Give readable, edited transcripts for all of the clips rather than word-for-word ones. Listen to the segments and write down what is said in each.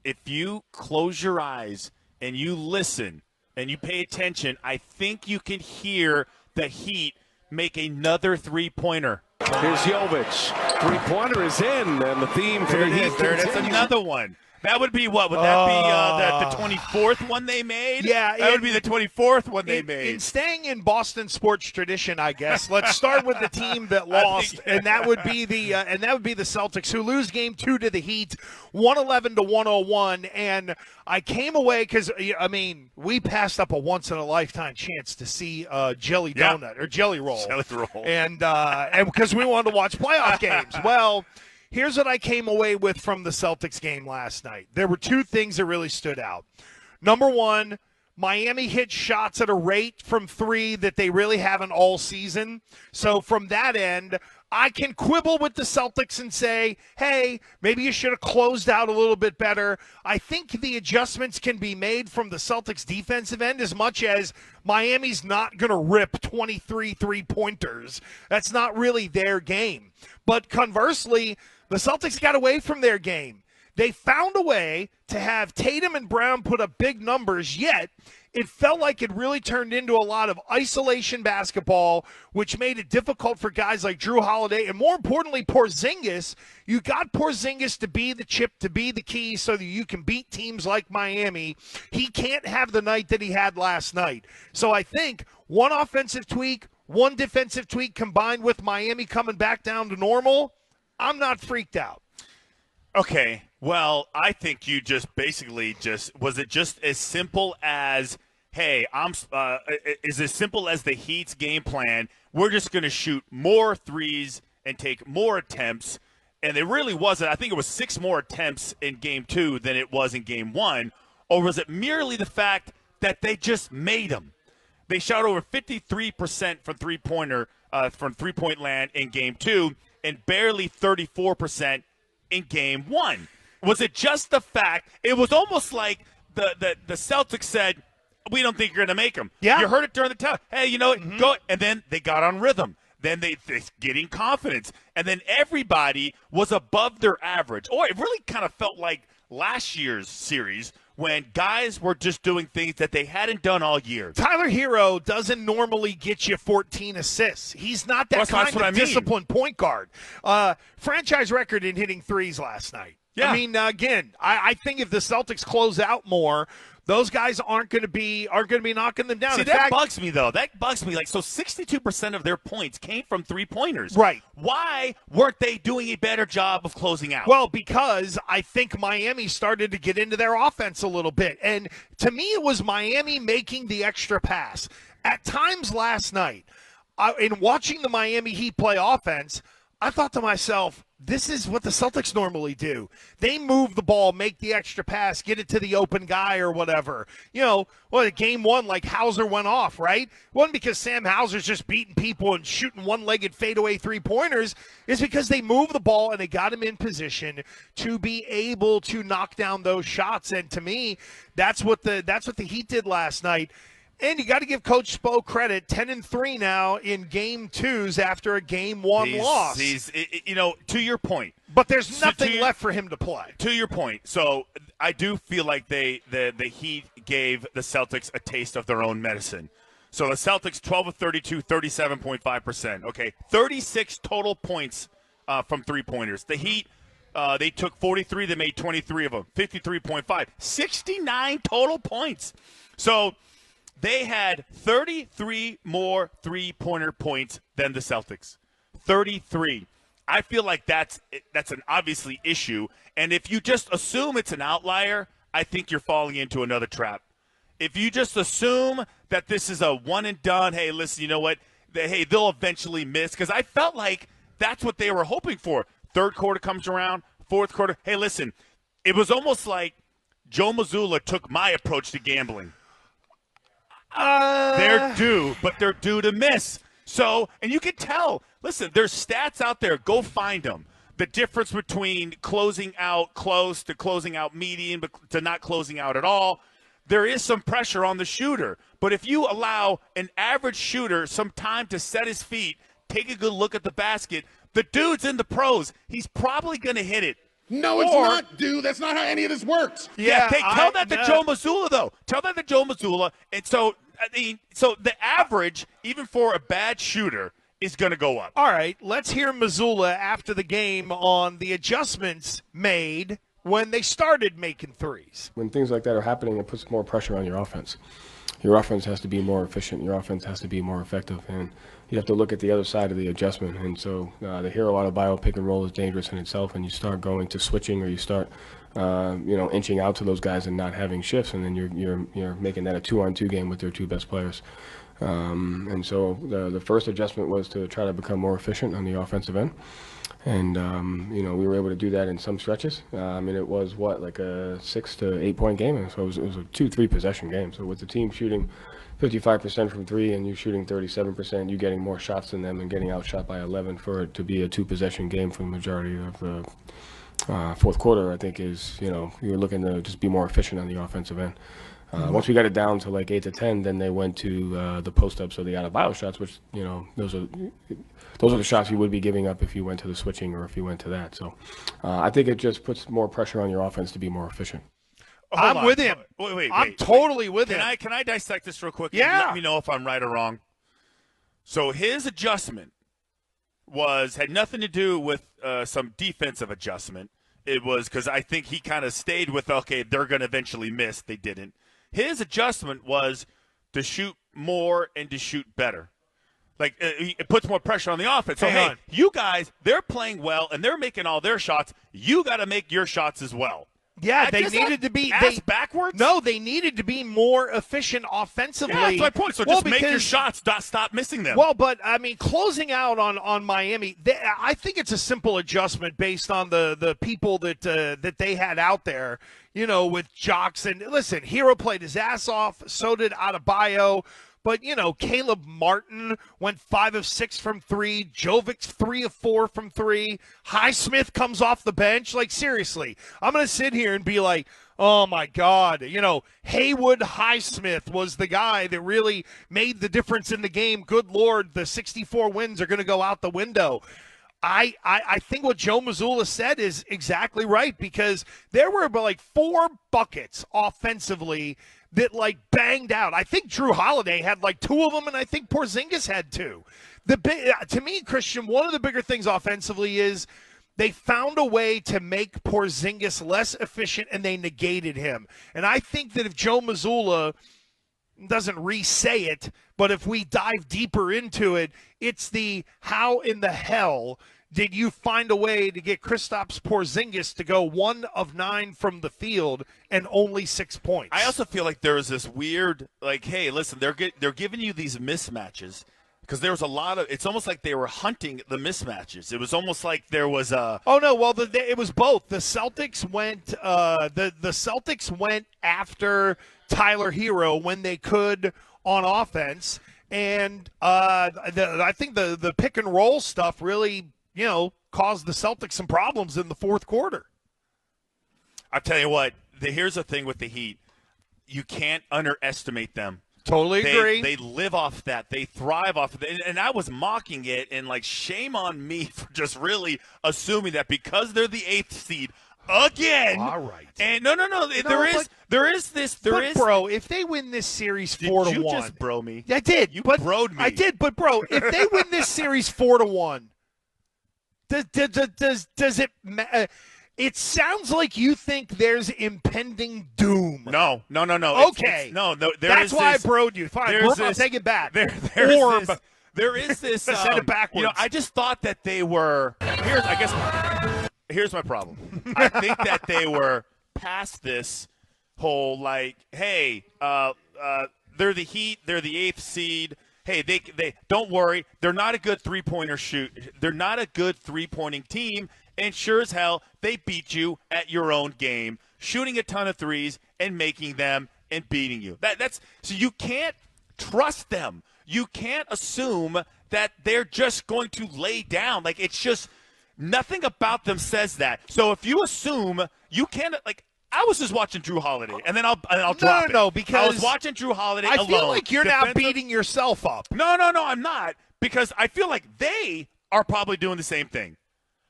if you close your eyes and you listen and you pay attention, I think you can hear the Heat make another three-pointer. Here's Jovic. Three-pointer is in, and the theme for the Heat continues. That's another one. That would be what? Would that be the 24th one they made? Yeah. That would be the 24th one they made. In staying in Boston sports tradition, I guess, let's start with the team that lost, and that would be the Celtics, who lose Game 2 to the Heat, 111-101. And I came away because, I mean, we passed up a once-in-a-lifetime chance to see jelly donut or jelly roll. Jelly roll. And because we wanted to watch playoff games. Well, here's what I came away with from the Celtics game last night. There were two things that really stood out. Number one, Miami hit shots at a rate from three that they really haven't all season. So from that end, I can quibble with the Celtics and say, hey, maybe you should have closed out a little bit better. I think the adjustments can be made from the Celtics defensive end as much as Miami's not going to rip 23 three-pointers. That's not really their game. But conversely, the Celtics got away from their game. They found a way to have Tatum and Brown put up big numbers, yet it felt like it really turned into a lot of isolation basketball, which made it difficult for guys like Drew Holiday and, more importantly, Porzingis. You got Porzingis to be the chip, to be the key so that you can beat teams like Miami. He can't have the night that he had last night. So I think one offensive tweak, one defensive tweak combined with Miami coming back down to normal, I'm not freaked out. Okay, well, I think you just basically was it just as simple as, hey, is as simple as the Heat's game plan. We're just going to shoot more threes and take more attempts. And it really wasn't. I think it was 6 more attempts in Game 2 than it was in Game 1. Or was it merely the fact that they just made them? They shot over 53% from three-point land in Game 2 and barely 34% in Game 1. Was it just the fact? It was almost like the Celtics said, we don't think you're going to make them. Yeah. You heard it during the time. Hey, you know what? Go. And then they got on rhythm. Then they getting confidence. And then everybody was above their average. Or it really kind of felt like last year's series when guys were just doing things that they hadn't done all year. Tyler Hero doesn't normally get you 14 assists. He's not that kind of disciplined point guard. Franchise record in hitting threes last night. Yeah. I mean, again, I think if the Celtics close out more, those guys aren't going to be knocking them down. See, that bugs me, though. That bugs me. Like, so 62% of their points came from three-pointers. Right. Why weren't they doing a better job of closing out? Well, because I think Miami started to get into their offense a little bit. And to me, it was Miami making the extra pass. At times last night, in watching the Miami Heat play offense, I thought to myself, this is what the Celtics normally do. They move the ball, make the extra pass, get it to the open guy or whatever. You know, well, Game 1, like Hauser went off, right? It wasn't because Sam Hauser's just beating people and shooting one-legged fadeaway three-pointers. It's because they moved the ball and they got him in position to be able to knock down those shots. And to me, that's what the Heat did last night. And you got to give Coach Spo credit, 10-3 now in Game 2s after a Game 1 loss. To your point. But there's nothing left for him to play. To your point. So I do feel like the Heat gave the Celtics a taste of their own medicine. So the Celtics, 12 of 32, 37.5%. Okay, 36 total points from three-pointers. The Heat, they took 43. They made 23 of them, 53.5. 69 total points. So they had 33 more three-pointer points than the Celtics. 33. I feel like that's an obviously issue. And if you just assume it's an outlier, I think you're falling into another trap. If you just assume that this is a one and done, hey, listen, you know what? They'll eventually miss. Because I felt like that's what they were hoping for. Third quarter comes around, fourth quarter. Hey, listen, it was almost like Joe Mazzulla took my approach to gambling. They're due, but they're due to miss. So, and you can tell, listen, there's stats out there. Go find them. The difference between closing out close to closing out median to not closing out at all. There is some pressure on the shooter. But if you allow an average shooter some time to set his feet, take a good look at the basket, the dude's in the pros. He's probably going to hit it No, it's not, dude. That's not how any of this works. Yeah, tell that to Joe Mazzulla, though. Tell that to Joe Mazzulla. And so, so the average, even for a bad shooter, is going to go up. All right, let's hear Mazzulla after the game on the adjustments made when they started making threes. When things like that are happening, it puts more pressure on your offense. Your offense has to be more efficient. Your offense has to be more effective. And you have to look at the other side of the adjustment. And so the hero out of bio pick and roll is dangerous in itself. And you start going to switching, or you start, inching out to those guys and not having shifts. And then you're making that a 2-on-2 game with their two best players. And so the first adjustment was to try to become more efficient on the offensive end. And, we were able to do that in some stretches. It was, like a 6 to 8 point game. And so it was a 2-3 possession game. So with the team shooting 55% from three and you shooting 37%, you getting more shots than them and getting outshot by 11 for it to be a 2-possession game for the majority of the fourth quarter, I think is, you're looking to just be more efficient on the offensive end. Once we got it down to like 8 to 10, then they went to the post-ups or the out-of-bio shots, which, those are the shots you would be giving up if you went to the switching or if you went to that. So I think it just puts more pressure on your offense to be more efficient. I'm with him. Wait, I'm totally with him. Can I dissect this real quick? Yeah. And let me know if I'm right or wrong. So his adjustment had nothing to do with some defensive adjustment. It was because I think he kind of stayed with, okay, they're going to eventually miss. They didn't. His adjustment was to shoot more and to shoot better. Like, it puts more pressure on the offense. So, hey, you guys, they're playing well, and they're making all their shots. You got to make your shots as well. Yeah, they needed to be backwards. No, they needed to be more efficient offensively. Yeah, that's my point. So just make your shots, stop missing them. Well, but closing out on Miami, I think it's a simple adjustment based on the people that they had out there. With Jocks and listen, Hero played his ass off. So did Adebayo. But, Caleb Martin went 5 of 6 from 3. Jovic's 3 of 4 from 3. Highsmith comes off the bench. Like, seriously, I'm going to sit here and be like, oh, my God. Haywood Highsmith was the guy that really made the difference in the game. Good Lord, the 64 wins are going to go out the window. I think what Joe Mazzulla said is exactly right, because there were like 4 buckets offensively that banged out. I think Drew Holiday had 2 of them, and I think Porzingis had 2. To me, Christian, one of the bigger things offensively is they found a way to make Porzingis less efficient, and they negated him. And I think that if Joe Mazzulla doesn't re-say it, but if we dive deeper into it, it's the how in the hell did you find a way to get Kristaps Porzingis to go 1 of 9 from the field and only 6 points? I also feel like there was this weird, hey, listen, they're giving you these mismatches because there was a lot of – it's almost like they were hunting the mismatches. It was almost like there was a – Oh, no, well, it was both. The Celtics went the Celtics went after Tyler Hero when they could on offense, and I think the pick-and-roll stuff really – caused the Celtics some problems in the fourth quarter. I'll tell you what, here's the thing with the Heat. You can't underestimate them. Totally agree. They live off that. They thrive off of it. And I was mocking it, and, shame on me for just really assuming that because they're the 8th seed again. All right. And no. There is this. Bro, if they win this series 4-1. Did you just bro me? I did. You broed me. I did, but, bro, if they win this series 4-1, does it it sounds like you think there's impending doom. No. Okay. That's why I broed you. Fine, I'll take it back. There is this. Said it backwards. I just thought that they were. Here's my problem. I think that they were past this whole hey, they're the Heat. They're the 8th seed. Hey, they don't worry. They're not a good three-pointer shoot. They're not a good three-pointing team, and sure as hell, they beat you at your own game, shooting a ton of threes and making them and beating you. So you can't trust them. You can't assume that they're just going to lay down. It's just nothing about them says that. So if you assume you can't I was just watching Drew Holiday, and then I'll drop it. No, because I was watching Drew Holiday alone. I feel like you're now beating yourself up. No, I'm not, because I feel like they are probably doing the same thing.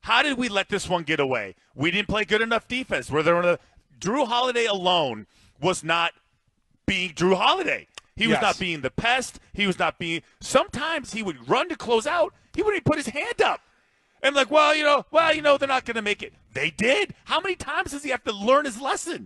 How did we let this one get away? We didn't play good enough defense. Drew Holiday alone was not being Drew Holiday. He was not being the pest. He was not being – sometimes he would run to close out. He wouldn't even put his hand up. And like, well, they're not going to make it. They did. How many times does he have to learn his lesson?